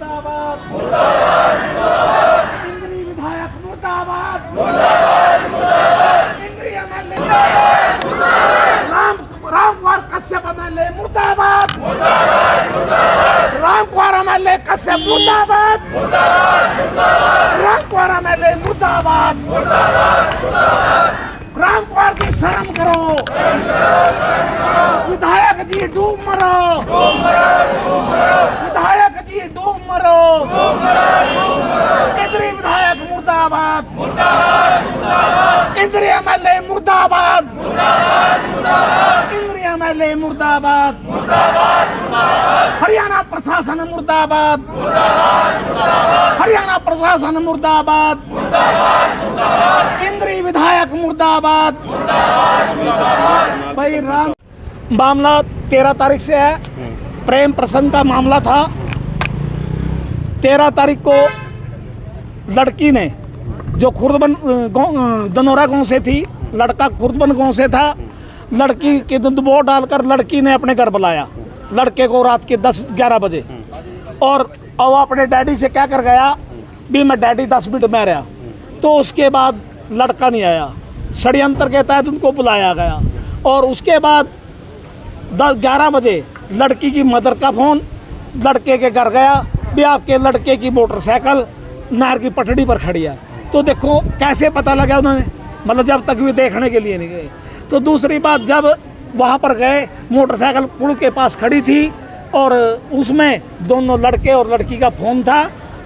मुर्दाबाद, इंद्री विधायक मुर्दाबाद, इंद्री एमएलए रामकुमार कश्यप एमएलए मुर्दाबाद, रामकुमार एमएलए कश्यप मुर्दाबाद, रामकुमार एमएलए मुर्दाबाद, रामकुमार की शर्म करो, विधायक जी डूब मरो, विधायक जी डूब मरो, इंद्री विधायक मुर्दाबाद, इंद्री एमएलए मुर्दाबाद, इंद्री एमएलए मुर्दाबाद, हरियाणा प्रशासन मुर्दाबाद, हरियाणा प्रशासन मुर्दाबाद, इंद्री विधायक मुर्दाबाद। भाई राम मामला 13 तारीख से है, प्रेम प्रसंग का मामला था। 13 तारीख को लड़की ने जो खुर्दबन दनोरा गांव से थी, लड़का खुर्दबन गांव से था, लड़की के दबाव डालकर लड़की ने अपने घर बुलाया लड़के को रात के 10-11 बजे, और वो अपने डैडी से क्या कर गया भी मैं डैडी 10 मिनट में रहा। तो उसके बाद लड़का नहीं आया, षड्यंत्र के तहत उनको बुलाया गया, और उसके बाद 10-11 बजे लड़की की मदर का फ़ोन लड़के के घर गया भी आपके लड़के की मोटरसाइकिल नहर की पटड़ी पर खड़ी है। तो देखो कैसे पता लगा उन्होंने, मतलब जब तक भी देखने के लिए नहीं गए। तो दूसरी बात, जब वहाँ पर गए मोटरसाइकिल पुल के पास खड़ी थी और उसमें दोनों लड़के और लड़की का फ़ोन था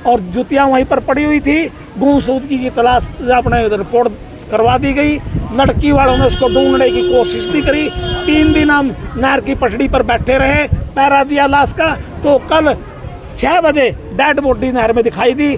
और जुतियाँ वहीं पर पड़ी हुई थी। गुमशुदगी की तलाश अपने रिपोर्ट करवा दी गई। लड़की वालों ने उसको ढूंढने की कोशिश भी करी। 3 दिन हम नहर की पटड़ी पर बैठे रहे, पहरा दिया लाश का। तो कल 6 बजे डेड बॉडी नहर में दिखाई दी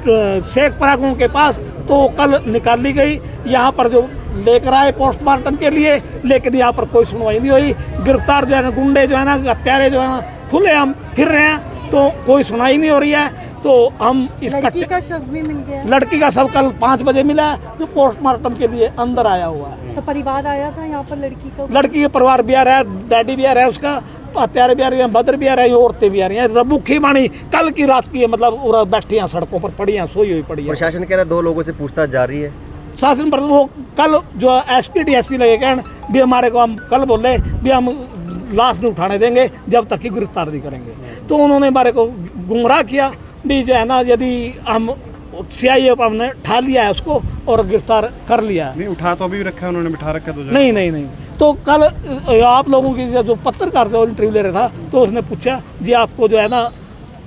शेखपुरा गाँव के पास। तो कल निकाली गई, यहाँ पर जो लेकर आए पोस्टमार्टम के लिए, लेकिन यहाँ पर कोई सुनवाई नहीं हुई। गिरफ्तार जो है ना गुंडे जो है ना हत्यारे जो है ना खुले हम फिर रहे हैं, तो कोई सुनाई नहीं हो रही है। तो हम इस लड़की का शव भी मिल गया। लड़की का शव कल 5 बजे मिला, जो पोस्टमार्टम के लिए अंदर आया हुआ है। तो परिवार आया था यहाँ पर लड़की का? लड़की के परिवार भी आ रहा है, डैडी भी आ रहा है, उसका हत्यारे भी आ रही है, मदर भी आ रही है, औरतें भी आ रही हैं। मुखी बाणी कल की रात की है, मतलब बैठी हैं सड़कों पर, पड़ी हैं, सोई हुई पड़ी है। प्रशासन कह रहा है 2 लोगों से पूछताछ जारी है। शासन पर वो कल जो एसपी डीएसपी लगे कहन भी हमारे को, हम कल बोले भी हम लाश नहीं उठाने देंगे जब तक कि गिरफ्तार नहीं करेंगे। तो उन्होंने हमारे को गुमराह किया भी जो है ना, यदि हम सीआईए पर हमने उठा लिया है उसको और गिरफ्तार कर लिया है। नहीं उठा तो अभी रखा है उन्होंने, बिठा रखा तो नहीं। तो कल आप लोगों की जो पत्रकार जो इंटरव्यू ले रहा था, तो उसने पूछा जी आपको जो है ना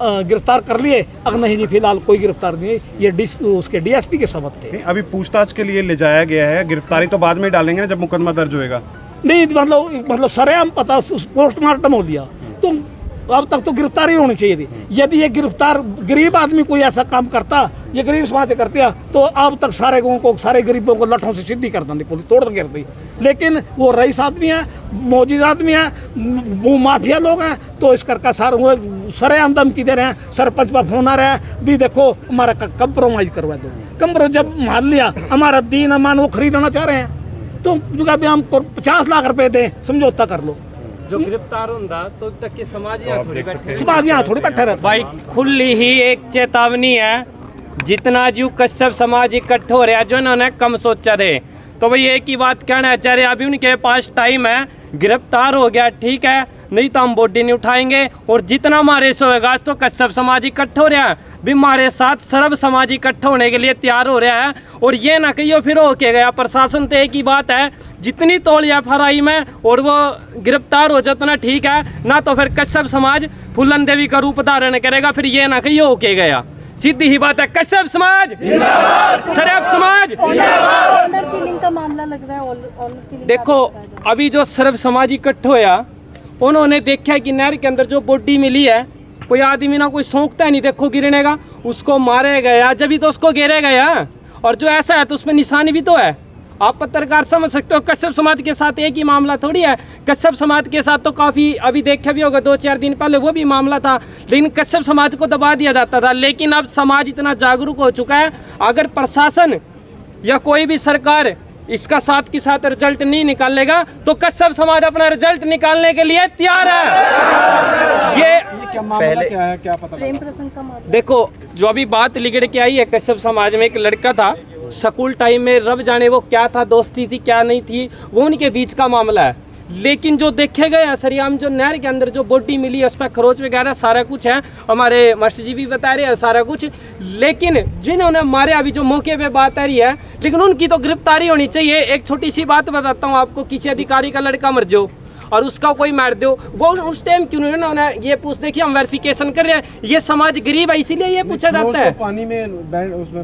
गिरफ्तार कर लिए? अगर नहीं जी फिलहाल कोई गिरफ्तार नहीं है, ये उसके डीएसपी के सबक थे। अभी पूछताछ के लिए ले जाया गया है, गिरफ्तारी तो बाद में डालेंगे ना जब मुकदमा दर्ज होएगा। नहीं मतलब सरेआम पता पोस्टमार्टम हो लिया, तो अब तक तो गिरफ्तारी होनी चाहिए थी। यदि ये गिरफ्तार गरीब आदमी कोई ऐसा काम करता, ये गरीब समाज से करती, तो अब तक सारे गाँव को, सारे गरीबों को लठों से सीधी कर देती पुलिस, तोड़ कर दी। लेकिन वो रईस आदमी है, मौजूद आदमी है, वो माफिया लोग हैं, तो इस करके सारे वो सरेआम धमकी दे रहे हैं। सरपंच पर फोन आ रहा है भी देखो हमारा कंप्रोमाइज करवा दो। कंप्रो जब मान लिया हमारा दीन अमान वो खरीदना चाह रहे हैं, तो हम 50 लाख रुपए दें, समझौता कर लो। जो गिरफ्तार होता तो तक के समाज यहाँ थोड़ी बैठे रहते। भाई खुली ही एक चेतावनी है, जितना जीव कश्यप समाज इकट्ठे हो रहा है जो इन्होंने कम सोचा थे। तो भाई एक ही बात कहना चाह रहे, अभी उनके पास टाइम है, गिरफ्तार हो गया ठीक है, नहीं तो हम बॉडी नहीं उठाएंगे। और जितना हमारे से होगा तो कश्यप समाज इकट्ठे हो रहा है, भी हमारे साथ सर्व समाज इकट्ठे होने के लिए तैयार हो रहा है। और ये ना कहियो फिर होके गया प्रशासन, तो एक ही बात है, जितनी तोड़ या फराई में और वो गिरफ्तार हो जाता ना ठीक है, ना तो फिर कश्यप समाज फूलन देवी का रूप धारण करेगा। फिर ये ना कहियो होके गया, सीधी ही बात है। कश्यप समाज, सर्व समाज। ऑनर किलिंग का मामला लग रहा है। ऑनर किलिंग देखो अभी जो सर्व समाज इकट्ठे होया, उन्होंने देखा कि नहर के अंदर जो बॉडी मिली है, कोई आदमी ना कोई सोंकता नहीं देखो गिरने का, उसको मारे गया जब भी तो उसको गिरे गया। और जो ऐसा है तो उसमें निशानी भी तो है। आप पत्रकार समझ सकते हो, कश्यप समाज के साथ एक ही मामला थोड़ी है। कश्यप समाज के साथ तो काफ़ी अभी देखा भी होगा, 2-4 दिन पहले वो भी मामला था, लेकिन कश्यप समाज को दबा दिया जाता था। लेकिन अब समाज इतना जागरूक हो चुका है, अगर प्रशासन या कोई भी सरकार इसका साथ के साथ रिजल्ट नहीं निकालेगा तो कश्यप समाज अपना रिजल्ट निकालने के लिए तैयार है। ये पहले क्या है, क्या पता प्रेम प्रसंग का मामला। देखो जो अभी बात लिगड़ के आई है कश्यप समाज में, एक लड़का था स्कूल टाइम में, रब जाने वो क्या था, दोस्ती थी क्या नहीं थी, वो उनके बीच का मामला है। लेकिन जो देखे गए हैं सरियाम जो नहर के अंदर जो बॉडी मिली है उस पर खरोच वगैरह सारा कुछ है, हमारे मास्टर जी भी बता रहे हैं सारा कुछ। लेकिन जिन्होंने मारे अभी जो मौके पे बात आ रही है, लेकिन उनकी तो गिरफ्तारी होनी चाहिए। एक छोटी सी बात बताता हूँ आपको, किसी अधिकारी का लड़का मर जाओ और उसका कोई मार दो, वो उस टाइम क्यों नहीं उन्होंने ये पूछ, देखिए हम वेरिफिकेशन कर रहे हैं, ये समाज गरीब है इसीलिए ये पूछा जाता है। पानी में उसमें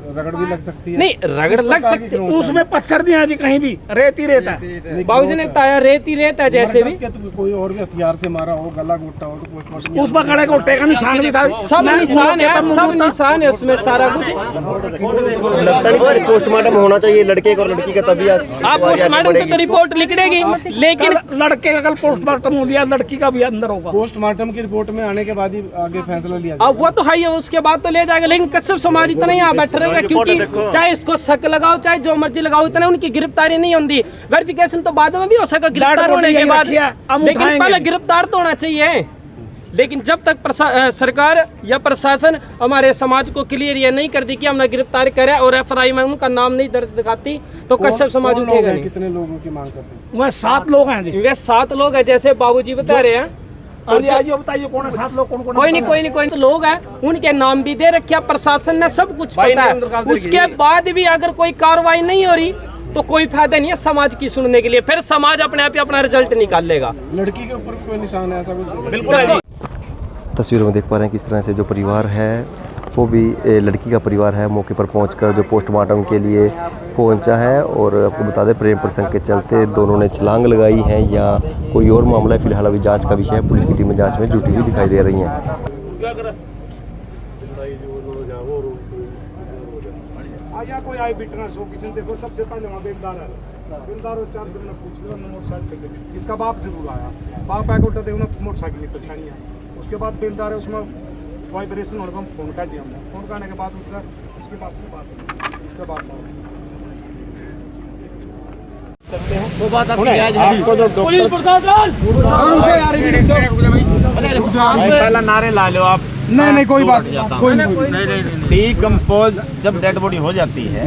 रगड़ भी लग सकती है। नहीं रगड़ लग सकती, उसमें पत्थर नहीं है जी, कहीं भी रेत ही रेत है। बाबूजी ने बताया रेत ही रेत है जैसे भी। तो कोई और भी हथियार से मारा हो, गला घोटा हो तो पोस्टमार्टम उस पर गले घोटे का निशान भी था, सब निशान है, सब निशान है उसमें सारा कुछ। लगता नहीं कि पोस्टमार्टम होना चाहिए लड़के का और लड़की का, तभी आप पोस्टमार्टम की तो रिपोर्ट लिखेगी, लेकिन लड़के का कल पोस्टमार्टम हो लिया, लड़की का भी अंदर होगा। पोस्टमार्टम की रिपोर्ट में आने के बाद ही आगे फैसला लिया अब वो तो है ही, उसके बाद तो ले जाएगा। लेकिन कश्यप समाज इतना यहाँ बैठ रहेगा, क्योंकि चाहे इसको शक लगाओ चाहे जो मर्जी लगाओ, इतना उनकी गिरफ्तारी नहीं होती। वेरिफिकेशन तो बाद में भी हो सका गिरफ्तार होने के बाद, लेकिन पहले गिरफ्तार तो होना चाहिए। लेकिन जब तक सरकार या प्रशासन हमारे समाज को क्लियर ये नहीं कर दी कि हमने गिरफ्तार करा और एफआईआर में उनका नाम नहीं दर्ज दिखाती, तो कश्यप समाज उठेगा नहीं। कितने लोगों की मांग करते हैं? वह 7 लोग हैं जी। वे 7 लोग हैं जैसे बाबूजी बता रहे हैं। और बताइए कौन है 7 लोग, कौन कोई नहीं तो लोग हैं, उनके नाम भी दे रखे, प्रशासन ने सब कुछ पता है। उसके बाद भी अगर कोई कार्रवाई नहीं हो रही तो कोई फायदा नहीं है समाज की सुनने के लिए, फिर समाज अपने आप ही अपना रिजल्ट निकाल लेगा। लड़की के ऊपर कोई निशान है ऐसा कुछ? बिल्कुल। तस्वीरों में देख पा रहे हैं किस तरह से जो परिवार है वो भी लड़की का परिवार है मौके पर पहुंचकर जो पोस्टमार्टम के लिए पहुंचा है। और आपको बता दें प्रेम प्रसंग के चलते दोनों ने छलांग लगाई है या कोई और मामला है, फिलहाल अभी जांच का विषय है। पुलिस की टीमें जांच में जुटी हुई दिखाई दे रही हैं। या कोई आई विटनेस हो किसी ने देखो, सबसे पहले वहाँ बेलदार है, बेलदार 4 दिन में पूछ लिया मोटरसाइकिल पे, इसका बाप जरूर आया, बाप आया उल्टा देखो मोटरसाइकिल की पछाड़ी है। उसके बाद बेलदार है उसमें वाइब्रेशन होने पर फोन कर दिया हमने, फोन करने के बाद उसके बाप से बात उसके बाद वो बात आपको जो पुलिस प्रशासन पहला नारे ला लो आप। नहीं कोई बात नहीं। डीकम्पोज जब डेड बॉडी हो जाती है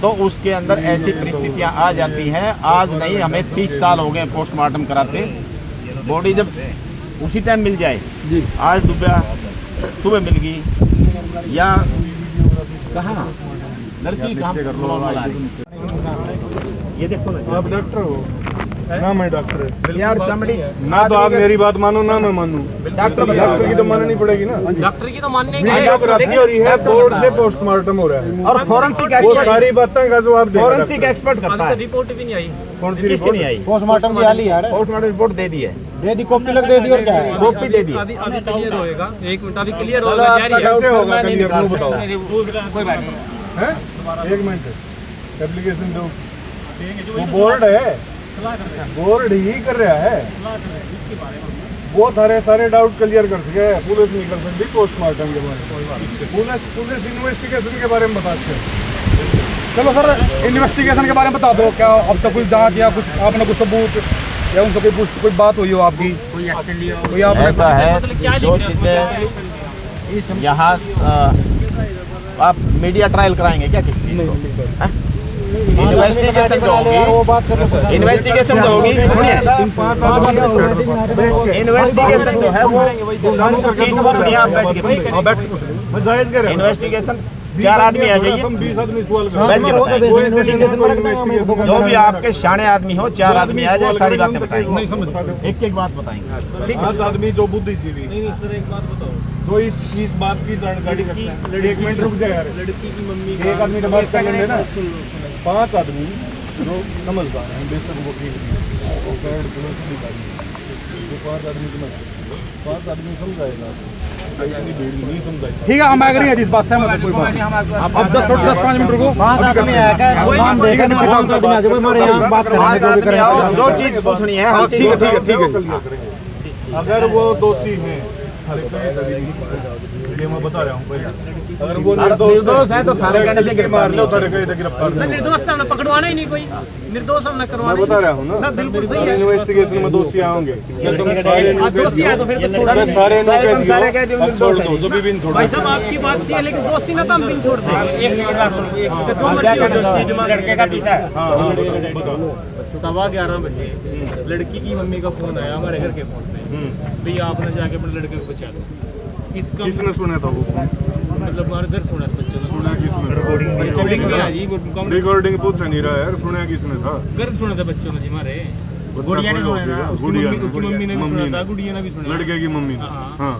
तो उसके अंदर ऐसी परिस्थितियां आ जाती हैं। आज नहीं, हमें 30 साल हो गए पोस्टमार्टम कराते। बॉडी जब उसी टाइम मिल जाए, आज डूबा सुबह मिल गई या कहाँ लड़की कहाँ, ये देखो ना। आप डॉक्टर हो ना? मैं डॉक्टर है यार चमड़ी ना, तो आप मेरी बात मानो ना मैं मानूं। डॉक्टर की तो माननी पड़ेगी ना। डॉक्टर की तो मानने वीडियोग्राफी हो रही है, बोर्ड से पोस्टमार्टम हो रहा है और फॉरेंसिक वो एक्सपर्ट, सारी बातें का जो आप देख रहे हैं। फॉरेंसिक एक्सपर्ट करता है। रिपोर्ट भी नहीं आई। कौन सी किसकी नहीं आई? पोस्टमार्टम की हाली यार, पोस्टमार्टम रिपोर्ट दे दी है, दे दी, कॉपी लग दे दी और क्या है? कॉपी दे दी। अभी क्लियर होएगा, 1 मिनट अभी क्लियर चलो, होगा। आपका जारी है। डाउट कैसे होगा मैं नहीं clear? निकाल बताओ। सकता। कोई बात नहीं। हैं? 1 मिनट एप्लीकेशन दो। वो बोर्ड है, बोर्ड ही कर रहा है, बहुत सारे डाउट क्लियर कर सके। पुलिस नहीं कर सकती पोस्टमार्टम के बारे में, पुलिस इन्वेस्टिगेशन के बारे में बताते हैं। चलो सर, इन्वेस्टिगेशन के बारे में बता दो, क्या अब तक कोई जांच या कुछ आपने कुछ सबूत या उनसे कोई बात हुई हो आपकी? कोई आपने ऐसा है जो चीजें यहाँ आप मीडिया ट्रायल कराएंगे क्या किसी चीज को? इन्वेस्टिगेशन जो होगी, इन्वेस्टिगेशन जो होगी, इन्वेस्टिगेशन जो है वो चीज को सुनिए आप बैठ के। इन्वेस्टिगेशन 4 आदमी आ जाइए, 20 आदमी सवाल बैठ के जो भी आपके शाणे आदमी हो, 4 आदमी आ जाए, सारी बातें बताएंगे, एक बात बताएंगे। 5 आदमी जो बुद्धिजीवी तो इस बात की जानकारी रखता है। 1 मिनट रुक जाए यार, लड़की की मम्मी एक आदमी का बात कर लेंगे ना। 5 आदमी जो समझदार हैं, बेशक वो ठीक नहीं, वो गैर जो 5 आदमी समझ, 5 आदमी समझाएगा, इतनी भीड़ नहीं समझाएगा। ठीक है, हम एग्री हैं इस बात से, मतलब कोई बात नहीं। अब 10-5 मिनट रुको। 5 आदमी आएगा, नाम देगा ना, 5 आदमी आ जाए, हमारे यहाँ बात करेंगे, जो चीज पूछनी है। ठीक है। अगर वो दोषी हैं, ये मैं बता रहा हूँ पहले, अगर वो निर्दोष है तो थाने कहने से मार लो, थाने कहने से गिरफ्तार नहीं। निर्दोष हमने पकड़वाना ही नहीं, कोई निर्दोष हमने करवाना। मैं बता रहा हूँ ना, बिल्कुल सही है। इन्वेस्टिगेशन में दोषी होंगे, दोषी है तो फिर तो छोड़ दो। सारे अब छोड़ दो, जो भी बिन छोड़ो। भाई साहब आपकी बात सही है, लेकिन दोषी ना तो हम बिन छोड़ देंगे। लड़के का पिता है। हाँ बताओ। 11:15 बजे लड़की की मम्मी का फोन आया हमारे घर के फोन पे, भैया आपने जाके अपने लड़के को बचा दो। इसका किसने सुना था वो? मतलब हमारे घर सुना था बच्चों ने। सुना किसने? रिकॉर्डिंग भी है जी, रिकॉर्डिंग पूछ नहीं रहा यार, सुना किसने था? घर सुना था बच्चों ने जी हमारे। गुड़िया ने सुना था, उसकी मम्मी ने भी सुना था, गुड़िया ने भी सुना। लड़के की मम्मी ने। हाँ। हाँ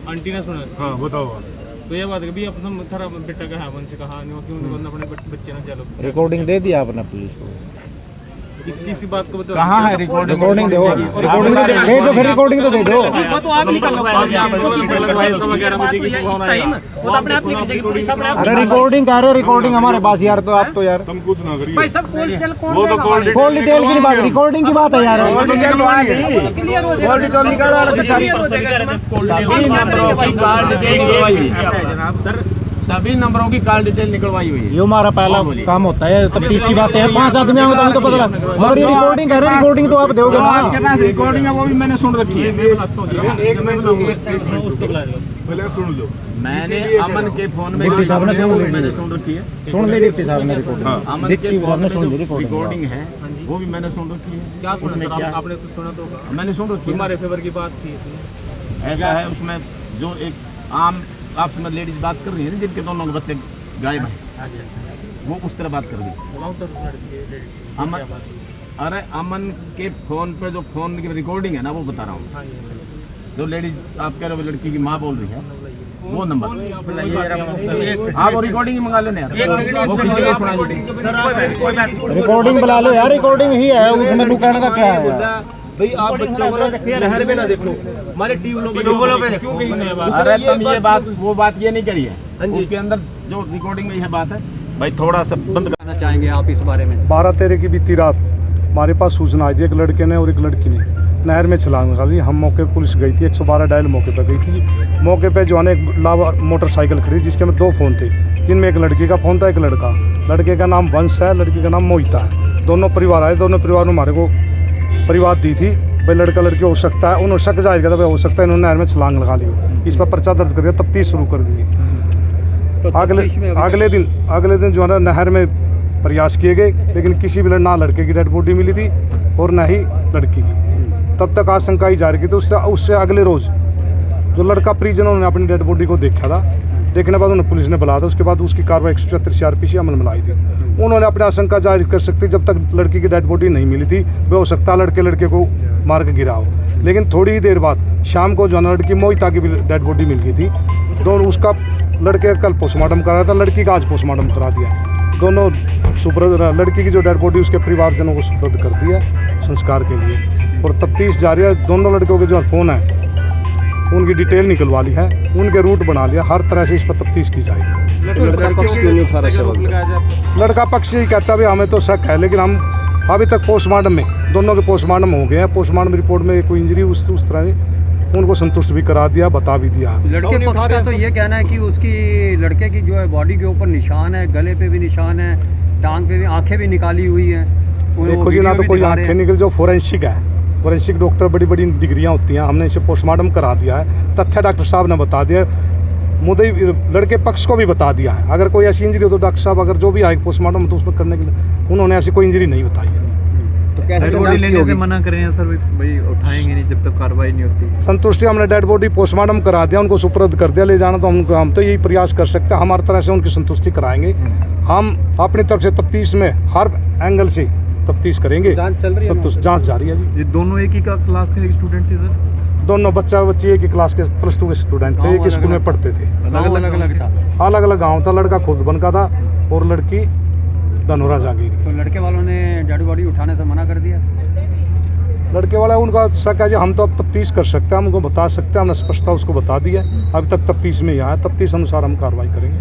आंटी ने सुना। हाँ बताओ। तो ये बात है कि अपना थारा बेटा का है वंश कहा क्यों अपने बच्चे ने चलो रिकॉर्डिंग दे दिया आपने पुलिस को? किसी बात को बताओ कहाँ है रिकॉर्डिंग? रिकॉर्डिंग दो, रिकॉर्डिंग दे दो, फिर रिकॉर्डिंग तो दे दो। वो तो आप निकल लो। इस टाइम वो तो अपने आप निकल जाएगी, पुलिस अपने आप। अरे रिकॉर्डिंग कह रहे हो, रिकॉर्डिंग हमारे पास यार, तो आप तो यार तुम कुछ ना करिए। भाई सब कॉल डिटेल कौन वो तो देगा? कॉल डिटेल की बात, रिकॉर्डिंग की बात है यार। क्लियर हो जाएगा। सभी नंबरों की कॉल डिटेल निकलवाई हुई है। ये हमारा पहला काम होता है, तफ्तीश की बात है। 5 आदमी आए तो हमको पता लगा, मगर ये रिकॉर्डिंग कह रहे हैं, रिकॉर्डिंग तो आप दोगे ना। आपके पास रिकॉर्डिंग है, वो भी मैंने सुन रखी है। एक मिनट पहले सुन लो। मैंने अमन के फोन में डिप्टी साहब ने मैंने सुन रखी है। सुन ली डिप्टी साहब ने रिकॉर्डिंग। अमन के फोन में जो रिकॉर्डिंग है वो भी मैंने सुन रखी है। क्या उसमें सुना? क्या आपने कुछ सुना तो होगा। मैंने सुन रखी है। हमारे फेवर की बात थी इसमें। ऐसा है उसमें जो एक आम आपस में लेडीज बात कर रही है ना, जिनके दोनों बच्चे गायब हैं, वो उस तरह बात कर रही है। अमन, अरे अमन के फोन पे जो फोन की रिकॉर्डिंग है ना, वो बता रहा हूँ। जो लेडीज आप कह रहे हो लड़की की माँ बोल रही है, वो नंबर आप वो रिकॉर्डिंग मंगा लो ना। रिकॉर्डिंग बुला लो यार, रिकॉर्डिंग ही है, उसमें लुकाने का क्या है? भाई आप बच्चों को नहर में ना देखो, हमारे ट्यूबवेलों पे क्यों गई है बात? अरे तुम ये बात वो बात ये नहीं करी है, उसके अंदर जो रिकॉर्डिंग में यह बात है। भाई थोड़ा सा बंद करना चाहेंगे आप इस बारे में? 12/13 की बीती रात हमारे पास सूचना आई थी, एक लड़के ने और एक लड़की ने नहर में छलांग लगा दी। हम मौके पर, पुलिस गई थी, 112 डायल मौके पर गई थी। मौके पर जो है एक लावा मोटरसाइकिल खड़ी, जिसके में 2 फ़ोन थे, जिनमें एक लड़की का फ़ोन था, एक लड़का। लड़के का नाम वंश है, लड़की का नाम मोहिता है। दोनों परिवार आए, दोनों परिवार ने हमारे को परिवार दी थी, भाई लड़का लड़की हो सकता है। उन्होंने शक जाहिर किया था, भाई हो सकता है इन्होंने नहर में छलांग लगा ली। इस पर पर्चा दर्ज कर दिया, तफ्तीश शुरू कर दी। अगले दिन जो है ना नहर में प्रयास किए गए, लेकिन किसी भी ना लड़के की डेड बॉडी मिली थी और ना ही लड़की की। तब तक आशंका ही जारी की थी। उससे अगले रोज़ जो लड़का परिजनों ने अपनी डेड बॉडी को देखा था, देखने बाद उन्हें पुलिस ने बुलाया था। उसके बाद उसकी कार्रवाई 174 CRPC अमल में लाई थी। उन्होंने अपनी आशंका जारी कर सकती, जब तक लड़की की डेड बॉडी नहीं मिली थी, वे हो सकता है लड़के को मार के गिरा हो। लेकिन थोड़ी ही देर बाद शाम को जो लड़की मोहिता की भी डेड बॉडी मिल गई थी। दोनों उसका लड़के का कल पोस्टमार्टम कराया था, लड़की का आज पोस्टमार्टम करा दिया। दोनों सुपुर्द, लड़की की जो डेड बॉडी उसके परिवारजनों को सुपुर्द कर दिया संस्कार के लिए। और तफ्तीश जारी है। दोनों लड़कों के जो फ़ोन है उनकी डिटेल निकलवा ली है, उनके रूट बना लिया। हर तरह से इस पर तफ्तीश की जाएगी। लड़का पक्ष यही कहता है, भाई हमें तो शक है, लेकिन हम अभी तक पोस्टमार्टम में दोनों के पोस्टमार्टम हो गए हैं। पोस्टमार्टम रिपोर्ट में कोई इंजरी उस तरह से उनको संतुष्ट भी करा दिया, बता भी दिया। लड़के पक्ष का तो ये कहना है कि उसकी लड़के की जो है बॉडी के ऊपर निशान है, गले पे भी निशान है, टांग पे भी, आंखें भी निकाली हुई हैं। देखो जी, ना तो कोई आंखें निकल, जो फोरेंसिक है, फोरेंसिक डॉक्टर बड़ी बड़ी डिग्रियां होती हैं, हमने इसे पोस्टमार्टम करा दिया है। तथ्य डॉक्टर साहब ने बता दिया, मुद्दे लड़के पक्ष को भी बता दिया है। अगर कोई ऐसी इंजरी हो तो डॉक्टर साहब अगर जो भी आए पोस्टमार्टम तो उसमें करने के लिए उन्होंने ऐसी कोई इंजरी नहीं बताई है। तो कैसे लेने से मना करें सर, भाई उठाएंगे नहीं जब तक कार्रवाई नहीं होती? संतुष्टि, हमने डेड बॉडी पोस्टमार्टम करा दिया, उनको सुपुर्द कर दिया। ले जाना तो हम तो यही प्रयास कर सकते हैं, हमारी तरह से उनकी संतुष्टि कराएंगे। हम अपनी तरफ से तफ्तीश में हर एंगल से तफ्तीश करेंगे। जांच चल रही है, जांच जारी है जी। ये दोनों एक ही क्लास के स्टूडेंट थे सर? दोनों बच्चे एक ही क्लास के +2 के स्टूडेंट थे, एक स्कूल में पढ़ते थे। अलग अलग गाँव था। लड़का खुर्दबन का था और लड़की धनोरा जागीर। तो लड़के वालों ने डेड बॉडी उठाने से मना कर दिया? लड़के वाला उनका शक है जी, हम तो अब तफ्तीश कर सकते हैं, हम उनको बता सकते हैं, हमने स्पष्टता उसको बता दी है। अभी तक तफ्तीश में ही आया, तफ्तीश अनुसार हम कार्रवाई करेंगे।